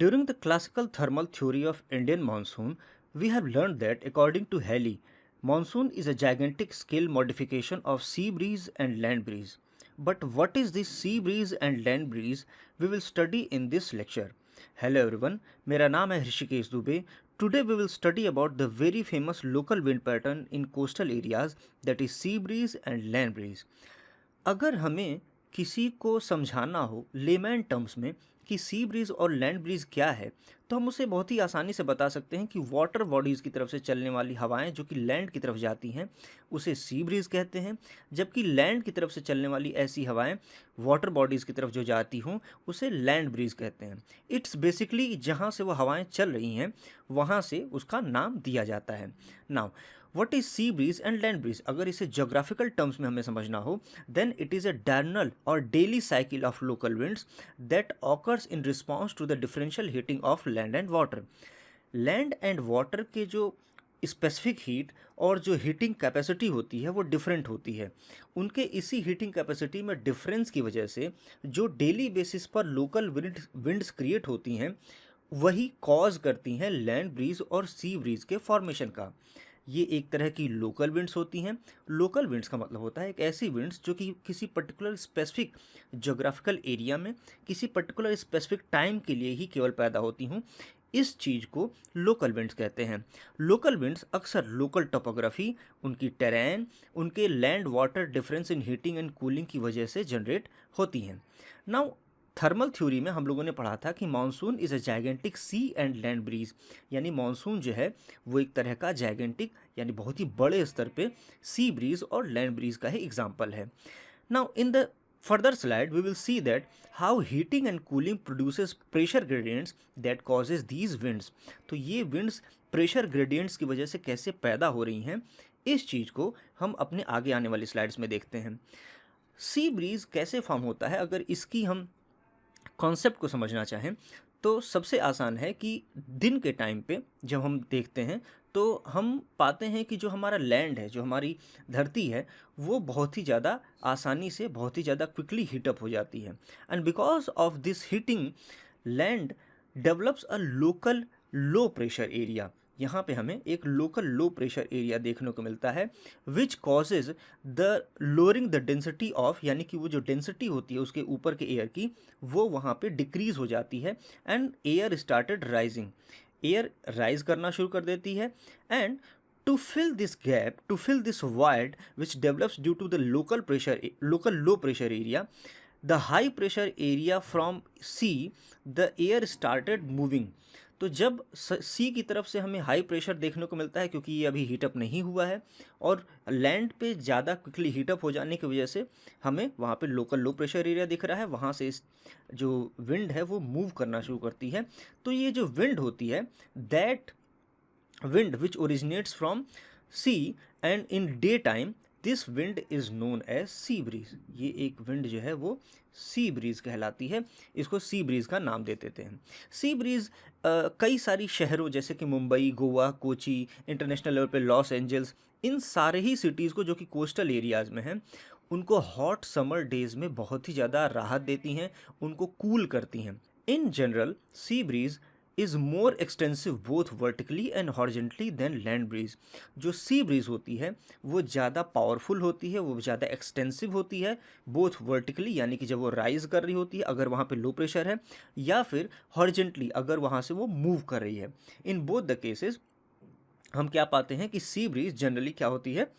During the classical thermal theory of Indian monsoon, we have learned that according to Halley, monsoon is a gigantic scale modification of sea breeze and land breeze. But what is this sea breeze and land breeze we will study in this lecture. Hello everyone, मेरा नाम है Rishikesh Dubey. Today we will study about the very famous local wind pattern in coastal areas, that is sea breeze and land breeze. अगर हमें किसी को समझाना हो layman terms में कि सी ब्रीज और लैंड ब्रीज क्या है, तो हम उसे बहुत ही आसानी से बता सकते हैं कि वाटर बॉडीज़ की तरफ से चलने वाली हवाएं जो कि लैंड की तरफ जाती हैं उसे सी ब्रीज कहते हैं, जबकि लैंड की तरफ से चलने वाली ऐसी हवाएं वाटर बॉडीज़ की तरफ जो जाती हों उसे लैंड ब्रीज कहते हैं. इट्स बेसिकली जहाँ से वो हवाएं चल रही हैं वहाँ से उसका नाम दिया जाता है. Now what is sea breeze and land breeze, अगर इसे जोग्राफिकल टर्म्स में हमें समझना हो, then it is a diurnal और daily cycle of local winds that occurs in response to the differential heating of land and water. Land and water के जो specific heat और जो हीटिंग कैपेसिटी होती है वो डिफरेंट होती है. उनके इसी हीटिंग कैपेसिटी में डिफरेंस की वजह से जो डेली बेसिस पर लोकल विंड्स क्रिएट होती हैं वही कॉज करती हैं लैंड ब्रीज और सी ब्रीज के फॉर्मेशन का. ये एक तरह की लोकल विंड्स होती हैं. लोकल विंड्स का मतलब होता है एक ऐसी विंड्स जो कि किसी पर्टिकुलर स्पेसिफिक जोग्राफिकल एरिया में किसी पर्टिकुलर स्पेसिफिक टाइम के लिए ही केवल पैदा होती हूँ. इस चीज़ को लोकल विंड्स कहते हैं. लोकल विंड्स अक्सर लोकल टोपोग्राफी, उनकी टेरेन, उनके land water difference in heating and cooling की वजह से जनरेट होती हैं. नाउ थर्मल थ्योरी में हम लोगों ने पढ़ा था कि monsoon is a gigantic sea and land breeze, यानी मानसून जो है वो एक तरह का जाइगेंटिक यानी बहुत ही बड़े स्तर पे सी ब्रीज और लैंड ब्रीज का ही एग्जाम्पल है. Now in the further slide we will see that how heating and cooling produces pressure gradients that causes these winds. तो ये विंड्स प्रेशर ग्रेडियंट्स की वजह से कैसे पैदा हो रही हैं, इस चीज़ को हम अपने आगे आने वाली स्लाइड्स में देखते हैं. सी ब्रीज कैसे फॉर्म होता है, अगर इसकी हम कॉन्सेप्ट को समझना चाहें तो सबसे आसान है कि दिन के टाइम पे जब हम देखते हैं तो हम पाते हैं कि जो हमारा लैंड है, जो हमारी धरती है, वो बहुत ही ज़्यादा आसानी से बहुत ही ज़्यादा क्विकली हीटअप हो जाती है. And because of this heating land develops a local low pressure area. यहाँ पे हमें एक लोकल लो प्रेशर एरिया देखने को मिलता है which causes the lowering the density of, यानी कि वो जो डेंसिटी होती है उसके ऊपर के एयर की वो वहाँ पे डिक्रीज हो जाती है and air started rising. Air rise करना शुरू कर देती है and to fill this gap, to fill this void which develops due to the local low pressure area, the high pressure area from sea, the air started moving. तो जब सी की तरफ से हमें हाई प्रेशर देखने को मिलता है क्योंकि ये अभी हीटअप नहीं हुआ है और लैंड पे ज़्यादा क्विकली हीटअप हो जाने की वजह से हमें वहाँ पे लोकल लो प्रेशर एरिया दिख रहा है, वहाँ से इस जो विंड है वो मूव करना शुरू करती है. तो ये जो विंड होती है, that wind which originates from sea and in day time, this wind is known as sea breeze. ये एक विंड जो है वो सी ब्रीज कहलाती है, इसको सी ब्रीज का नाम दे देते हैं. सी ब्रीज कई सारी शहरों जैसे कि मुंबई, गोवा, कोची, इंटरनेशनल लेवल पे लॉस एंजल्स, इन सारे ही सिटीज़ को जो कि कोस्टल एरियाज़ में हैं उनको हॉट समर डेज़ में बहुत ही ज़्यादा राहत देती हैं, उनको कूल करती हैं. In general sea breeze is more extensive both vertically and horizontally than land breeze. जो सी ब्रीज होती है वो ज़्यादा पावरफुल होती है, वो ज़्यादा एक्सटेंसिव होती है, बोथ वर्टिकली यानी कि जब वो राइज कर रही होती है अगर वहाँ पे लो प्रेशर है, या फिर हॉरिजेंटली अगर वहाँ से वो मूव कर रही है. इन बोथ द केसेस हम क्या पाते हैं कि सी ब्रीज जनरली क्या होती है,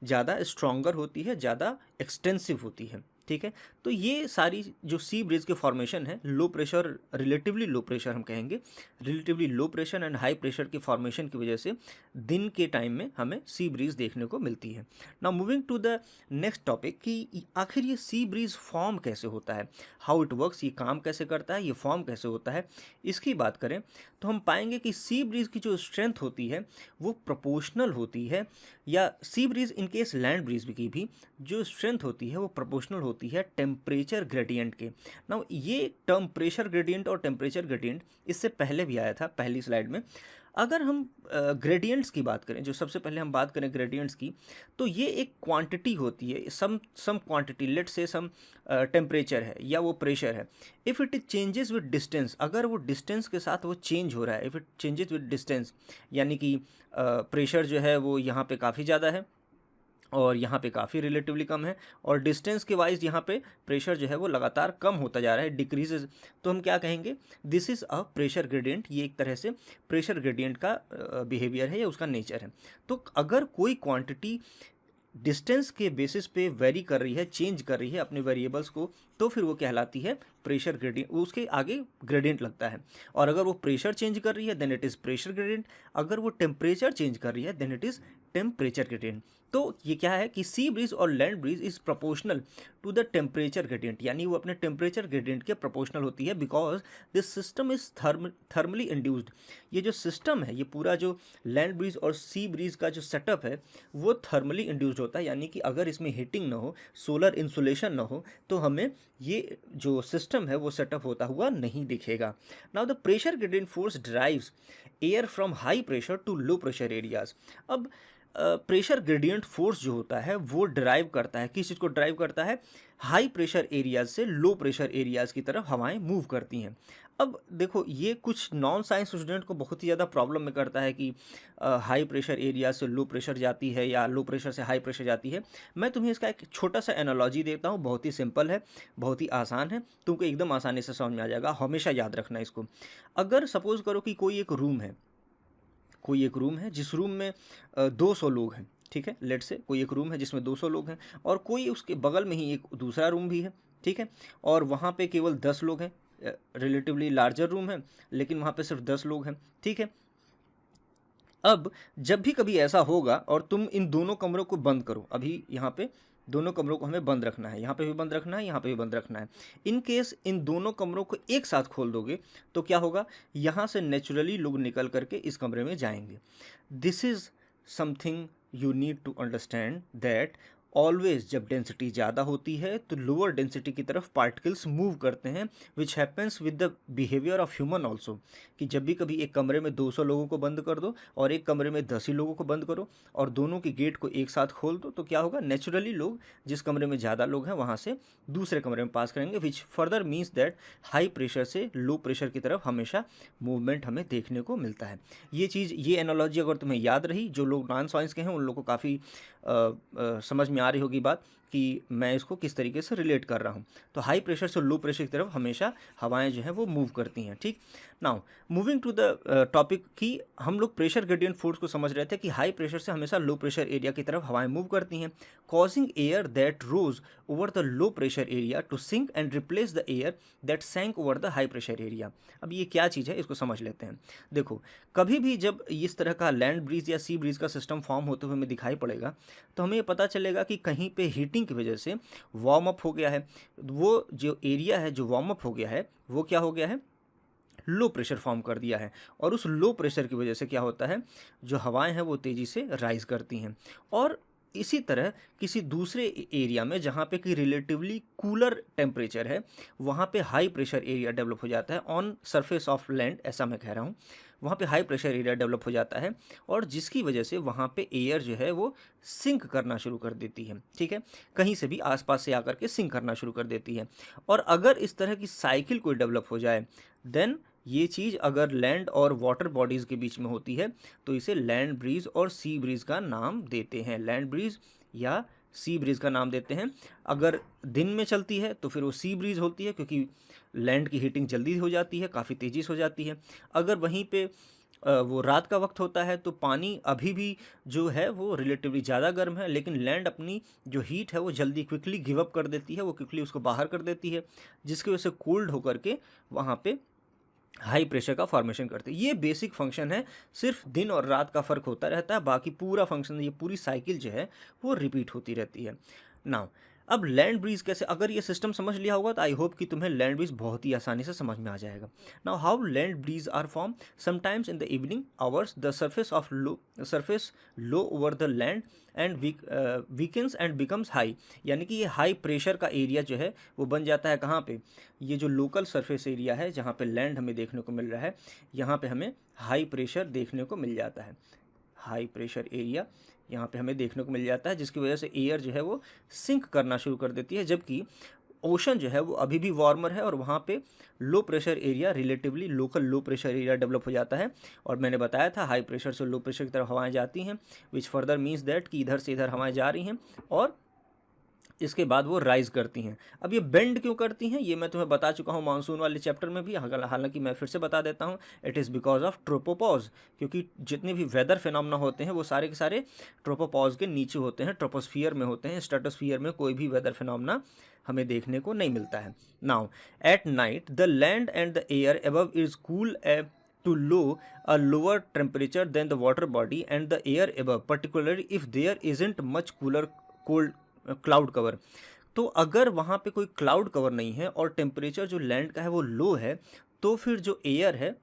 ज़्यादा स्ट्रॉन्गर होती है, ज़्यादा एक्सटेंसिव होती है. ठीक है, तो ये सारी जो सी ब्रिज के फॉर्मेशन है, low pressure, relatively low pressure हम कहेंगे, relatively low pressure and high pressure के फॉर्मेशन की वजह से दिन के टाइम में हमें सी ब्रीज देखने को मिलती है. Now moving to the next topic कि आखिर ये सी ब्रीज फॉर्म कैसे होता है, हाउ इट वर्क्स, ये काम कैसे करता है, ये फॉर्म कैसे होता है, इसकी बात करें तो हम पाएंगे कि सी ब्रीज की जो स्ट्रेंथ होती है वो प्रोपोर्शनल होती है, या sea breeze in case land breeze की भी जो स्ट्रेंथ होती है वो प्रोपोर्शनल होती है टेम्परेचर ग्रेडियंट के. नाउ ये टर्म प्रेशर ग्रेडियंट और टेम्परेचर ग्रेडियंट इससे पहले भी आया था पहली स्लाइड में. अगर हम ग्रेडियंट्स की बात करें, जो सबसे पहले हम बात करें ग्रेडियंट्स की, तो ये एक क्वांटिटी होती है, सम क्वांटिटी, लेट से सम टेम्परेचर है या वो प्रेशर है। If it changes with distance, अगर वो डिस्टेंस के साथ वो चेंज हो रहा है, if it changes with distance, यानी कि प्रेशर जो है वो यहाँ पे काफ़ी ज़्यादा है और यहाँ पे काफ़ी रिलेटिवली कम है, और डिस्टेंस के वाइज यहाँ पे प्रेशर जो है वो लगातार कम होता जा रहा है, डिक्रीजेज, तो हम क्या कहेंगे, this is a pressure gradient. ये एक तरह से प्रेशर ग्रेडियंट का बिहेवियर है या उसका नेचर है। तो अगर कोई क्वांटिटी डिस्टेंस के बेसिस पे वेरी कर रही है, चेंज कर रही है अपने वेरिएबल्स को, तो फिर वो कहलाती है प्रेशर ग्रेडियंट, उसके आगे ग्रेडियंट लगता है। और अगर वो प्रेशर चेंज कर रही है then it is pressure gradient, अगर वो टेम्परेचर चेंज कर रही है then it is temperature gradient. तो ये क्या है कि सी ब्रीज और land breeze is proportional to the temperature gradient, यानी वो अपने टेम्परेचर ग्रेडियंट के प्रोपोर्शनल होती है, because this system is thermally induced. ये जो सिस्टम है, ये पूरा जो लैंड ब्रीज और सी ब्रीज का जो सेटअप है वो थर्मली इंड्यूस्ड होता है, यानी कि अगर इसमें हीटिंग ना हो, सोलर इंसुलेशन ना हो, तो हमें ये जो सिस्टम है वो सेटअप होता हुआ नहीं दिखेगा। Now the pressure gradient force drives air from high pressure to low pressure areas. अब प्रेशर ग्रेडियंट फोर्स जो होता है वो ड्राइव करता है, किस चीज़ को ड्राइव करता है, हाई प्रेशर एरियाज से लो प्रेशर एरियाज की तरफ हवाएं मूव करती हैं। अब देखो, ये कुछ नॉन साइंस स्टूडेंट को बहुत ही ज़्यादा प्रॉब्लम में करता है कि हाई प्रेशर एरिया से लो प्रेशर जाती है या लो प्रेशर से हाई प्रेशर जाती है। मैं तुम्हें इसका एक छोटा सा एनालॉजी देता हूँ, बहुत ही सिंपल है, बहुत ही आसान है, तुमको एकदम आसानी से समझ में आ जाएगा, हमेशा याद रखना इसको। अगर सपोज़ करो कि कोई एक रूम है जिस रूम में 200 लोग हैं, ठीक है, लेट से कोई एक रूम है जिसमें 200 लोग हैं, और कोई उसके बगल में ही एक दूसरा रूम भी है, ठीक है, और वहाँ पे केवल 10 लोग हैं, रिलेटिवली लार्जर रूम है लेकिन वहाँ पे सिर्फ 10 लोग हैं, ठीक है। अब जब भी कभी ऐसा होगा और तुम इन दोनों कमरों को बंद करो, अभी यहाँ पे दोनों कमरों को हमें बंद रखना है, यहाँ पे भी बंद रखना है, यहाँ पे भी बंद रखना है। इन केस इन दोनों कमरों को एक साथ खोल दोगे तो क्या होगा, यहाँ से नेचुरली लोग निकल करके इस कमरे में जाएंगे। This is something you need to understand that always जब डेंसिटी ज़्यादा होती है तो लोअर डेंसिटी की तरफ पार्टिकल्स मूव करते हैं, which happens with the behaviour of human also, कि जब भी कभी एक कमरे में 200 लोगों को बंद कर दो और एक कमरे में 10 ही लोगों को बंद करो और दोनों की गेट को एक साथ खोल दो, तो क्या होगा, नेचुरली लोग जिस कमरे में ज़्यादा लोग हैं वहाँ से दूसरे कमरे में पास करेंगे, which further means that high pressure से लो प्रेशर की तरफ हमेशा मूवमेंट हमें देखने को मिलता है। ये चीज़, ये एनालॉजी अगर तुम्हें याद रही, जो लोग नॉन साइंस के हैं उन लोगों को काफ़ी समझ में आ रही होगी बात कि मैं इसको किस तरीके से रिलेट कर रहा हूँ। तो हाई प्रेशर से लो प्रेशर की तरफ हमेशा हवाएं जो हैं वो मूव करती हैं, ठीक। Now moving to the topic कि हम लोग प्रेशर ग्रेडियंट फोर्स को समझ रहे थे कि हाई प्रेशर से हमेशा लो प्रेशर एरिया की तरफ हवाएं मूव करती हैं, causing air that rose over the low pressure area to sink and replace the air that sank over the high pressure area. अब ये क्या चीज़ है इसको समझ लेते हैं। देखो, कभी भी जब इस तरह का लैंड ब्रीज या सी ब्रीज का सिस्टम फॉर्म होते हुए हमें दिखाई पड़ेगा तो हमें ये पता चलेगा कि कहीं पे हीटिंग की वजह से वार्म अप हो गया है, वो जो एरिया है जो वार्म अप हो गया है वो क्या हो गया है, लो प्रेशर फॉर्म कर दिया है, और उस लो प्रेशर की वजह से क्या होता है, जो हवाएं हैं वो तेज़ी से राइज करती हैं। और इसी तरह किसी दूसरे एरिया में जहाँ पे कि रिलेटिवली कूलर टेम्परेचर है वहाँ पे हाई प्रेशर एरिया डेवलप हो जाता है ऑन सरफेस ऑफ लैंड, ऐसा मैं कह रहा हूँ, वहाँ पे हाई प्रेशर एरिया डेवलप हो जाता है और जिसकी वजह से वहाँ पे एयर जो है वो सिंक करना शुरू कर देती है, ठीक है, कहीं से भी आसपास से आकर के सिंक करना शुरू कर देती है। और अगर इस तरह की साइकिल कोई डेवलप हो जाए देन ये चीज़ अगर लैंड और वाटर बॉडीज़ के बीच में होती है तो इसे लैंड ब्रीज और सी ब्रीज का नाम देते हैं, लैंड ब्रीज या सी ब्रीज का नाम देते हैं। अगर दिन में चलती है तो फिर वो सी ब्रीज होती है क्योंकि लैंड की हीटिंग जल्दी हो जाती है, काफ़ी तेज़ी से हो जाती है। अगर वहीं पे वो रात का वक्त होता है तो पानी अभी भी जो है वो रिलेटिवली ज़्यादा गर्म है लेकिन लैंड अपनी जो हीट है वो जल्दी क्विकली गिव अप कर देती है, वो क्विकली उसको बाहर कर देती है, जिसकी वजह से कोल्ड होकर के वहाँ पे हाई प्रेशर का फॉर्मेशन करते हैं। ये बेसिक फंक्शन है, सिर्फ दिन और रात का फ़र्क होता रहता है, बाकी पूरा फंक्शन, ये पूरी साइकिल जो है वो रिपीट होती रहती है। नाउ अब लैंड ब्रीज कैसे, अगर ये सिस्टम समझ लिया होगा तो आई होप कि तुम्हें लैंड ब्रीज बहुत ही आसानी से समझ में आ जाएगा. Now how land breeze are form, sometimes in the evening hours the surface low over the land and weakens and becomes high. यानी कि ये हाई प्रेशर का एरिया जो है वो बन जाता है कहाँ पे, ये जो लोकल सरफेस एरिया है जहाँ पे लैंड हमें देखने को मिल रहा है, यहाँ पे हमें हाई प्रेशर देखने को मिल जाता है. हाई प्रेशर एरिया यहाँ पे हमें देखने को मिल जाता है, जिसकी वजह से एयर जो है वो सिंक करना शुरू कर देती है, जबकि ओशन जो है वो अभी भी वार्मर है और वहाँ पे लो pressure area, relatively local low pressure area develop हो जाता है. और मैंने बताया था हाई प्रेशर से लो प्रेशर की तरफ हवाएं जाती हैं, विच फर्दर मीन्स दैट कि इधर से इधर हवाएं जा रही हैं और इसके बाद वो राइज करती हैं. अब ये बेंड क्यों करती हैं ये मैं तुम्हें बता चुका हूँ मानसून वाले चैप्टर में भी, हालांकि मैं फिर से बता देता हूँ. It is because of tropopause, क्योंकि जितने भी वेदर फिनोमेना होते हैं वो सारे के सारे ट्रोपोपॉज के नीचे होते हैं, ट्रोपोस्फियर में होते हैं. स्ट्रेटोस्फियर में कोई भी वेदर फिनोमेना हमें देखने को नहीं मिलता है. Now at night the land and the air above is cool to a lower temperature than the water body and the air above, particularly if there isn't much cold cloud cover. तो अगर वहाँ पे कोई cloud cover नहीं है और temperature जो land का है वो लो है, तो फिर जो एयर है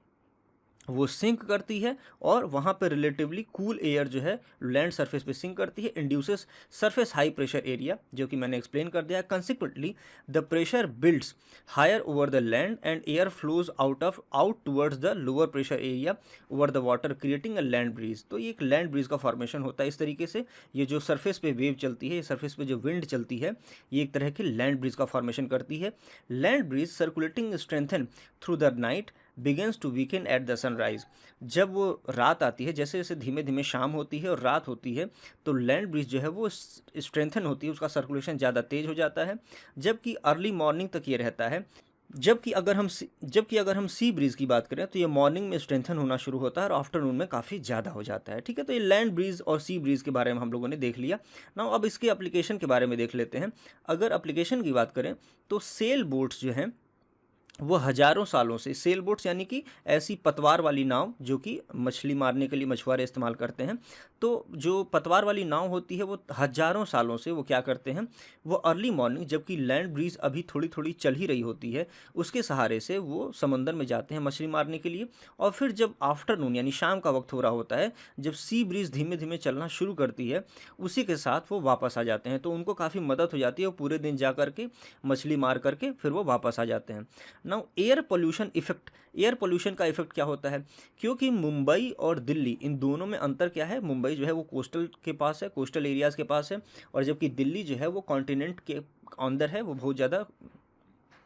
वो सिंक करती है और वहाँ पे रिलेटिवली कूल एयर जो है लैंड सरफेस पे सिंक करती है, induces surface high pressure area, जो कि मैंने एक्सप्लेन कर दिया. Consequently the pressure builds higher over the land and air flows out towards the lower pressure area over the water, creating a land breeze. तो ये एक लैंड ब्रीज का formation होता है इस तरीके से. ये जो सरफेस पे वेव चलती है, सरफेस पे जो विंड चलती है, ये एक तरह की लैंड ब्रीज का फॉर्मेशन करती है. Land breeze circulating strengthen through the night begins to weaken at the sunrise. जब वो रात आती है, जैसे जैसे धीमे धीमे शाम होती है और रात होती है, तो लैंड ब्रीज जो है वो स्ट्रेंथन होती है, उसका सर्कुलेशन ज़्यादा तेज हो जाता है, जबकि अर्ली मॉर्निंग तक ये रहता है. जबकि अगर हम सी ब्रीज की बात करें तो ये मॉर्निंग में स्ट्रेंथन होना शुरू होता है और आफ्टरनून में काफ़ी ज़्यादा हो जाता है. ठीक है, तो ये लैंड ब्रीज और सी ब्रीज के बारे में हम लोगों ने देख लिया. ना अब इसके एप्लीकेशन के बारे में देख लेते हैं. अगर एप्लीकेशन की बात करें तो सेल बोट्स जो हैं वो हज़ारों सालों से, सेल बोट्स यानी कि ऐसी पतवार वाली नाव जो कि मछली मारने के लिए मछुआरे इस्तेमाल करते हैं, तो जो पतवार वाली नाव होती है वो हज़ारों सालों से वो क्या करते हैं, वो अर्ली मॉर्निंग जबकि लैंड ब्रीज अभी थोड़ी थोड़ी चल ही रही होती है, उसके सहारे से वो समंदर में जाते हैं मछली मारने के लिए. और फिर जब आफ्टरनून यानी शाम का वक्त हो रहा होता है, जब सी ब्रीज धीमे धीमे चलना शुरू करती है, उसी के साथ वो वापस आ जाते हैं. तो उनको काफ़ी मदद हो जाती है, वो पूरे दिन जा करके मछली मार करके फिर वो वापस आ जाते हैं. Now air pollution effect, air pollution का इफेक्ट क्या होता है, क्योंकि मुंबई और दिल्ली इन दोनों में अंतर क्या है, मुंबई जो है वो कोस्टल के पास है, कोस्टल एरियाज़ के पास है, और जबकि दिल्ली जो है वो कॉन्टिनेंट के अंदर है, वो बहुत ज़्यादा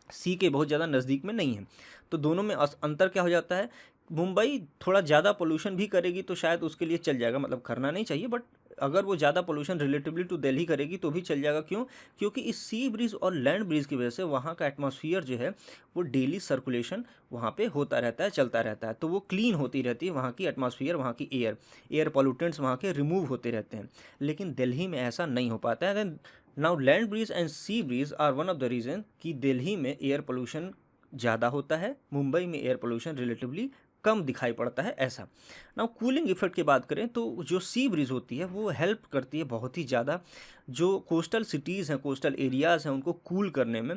सी के बहुत ज़्यादा नज़दीक में नहीं है. तो दोनों में अंतर क्या हो जाता है, मुंबई थोड़ा ज़्यादा पोल्यूशन भी करेगी तो शायद उसके लिए चल जाएगा, मतलब करना नहीं चाहिए, बट अगर वो ज़्यादा पोल्यूशन रिलेटिवली टू दिल्ली करेगी तो भी चल जाएगा. क्यों, क्योंकि इस सी ब्रीज और लैंड ब्रीज की वजह से वहाँ का एटमॉस्फेयर जो है वो डेली सर्कुलेशन वहाँ पे होता रहता है, चलता रहता है, तो वो क्लीन होती रहती है वहाँ की एटमॉस्फेयर, वहाँ की एयर पॉल्यूटेंट्स वहाँ के रिमूव होते रहते हैं. लेकिन दिल्ली में ऐसा नहीं हो पाता है. Now land breeze and sea breeze are one of the reason कि दिल्ली में एयर पोल्यूशन ज़्यादा होता है, मुंबई में एयर पोल्यूशन रिलेटिवली कम दिखाई पड़ता है, ऐसा. नाउ कूलिंग इफेक्ट की बात करें तो जो सी ब्रीज होती है वो हेल्प करती है बहुत ही ज़्यादा जो कोस्टल सिटीज़ हैं, कोस्टल एरियाज़ हैं, उनको कूल करने में.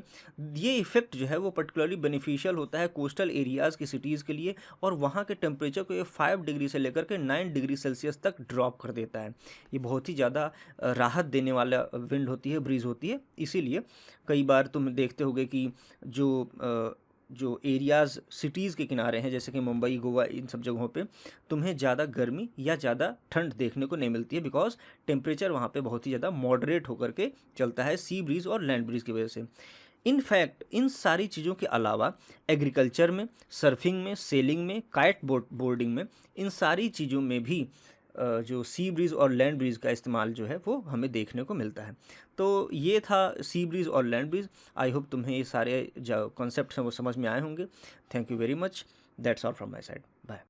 ये इफेक्ट जो है वो पर्टिकुलरली बेनिफिशियल होता है कोस्टल एरियाज़ की सिटीज़ के लिए, और वहाँ के टेम्परेचर को ये 5 डिग्री से लेकर के 9 डिग्री सेल्सियस तक ड्रॉप कर देता है. ये बहुत ही ज़्यादा राहत देने वाला विंड होती है, ब्रीज होती है. इसीलिए कई बार तुम देखते होगे कि जो एरियाज़ सिटीज़ के किनारे हैं, जैसे कि मुंबई, गोवा, इन सब जगहों पे तुम्हें ज़्यादा गर्मी या ज़्यादा ठंड देखने को नहीं मिलती है, बिकॉज टेम्परेचर वहाँ पे बहुत ही ज़्यादा मॉडरेट होकर के चलता है सी ब्रीज और लैंड ब्रीज की वजह से. इनफैक्ट इन सारी चीज़ों के अलावा एग्रीकल्चर में, सर्फिंग में, सेलिंग में, काइट बोर्डिंग में, इन सारी चीज़ों में भी जो सी ब्रीज और लैंड ब्रीज का इस्तेमाल जो है वो हमें देखने को मिलता है. तो ये था सी ब्रीज और लैंड ब्रीज. आई होप तुम्हें ये सारे जो कॉन्सेप्ट्स हैं वो समझ में आए होंगे. Thank you very much. That's all from my side. Bye.